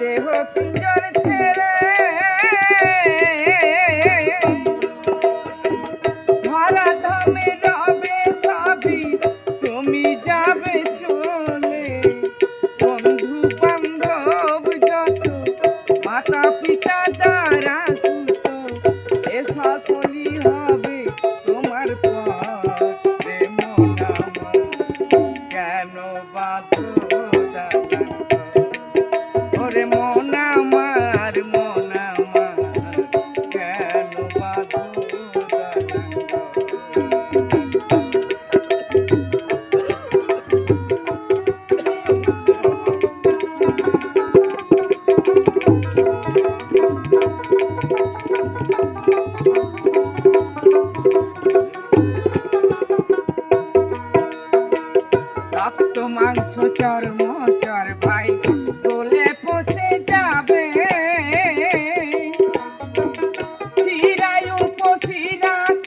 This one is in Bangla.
দেহ পিঞ্জর ছেড়ে ধরা ধামে রবে সবই তুমি যাবে চলে। বন্ধু বান্ধব যত মাতা পিতা যারা সুত এ সকলই হবে তোমার পরে। মন আমার কেন বাঁধো দালান ঘর? ওরে মন আমার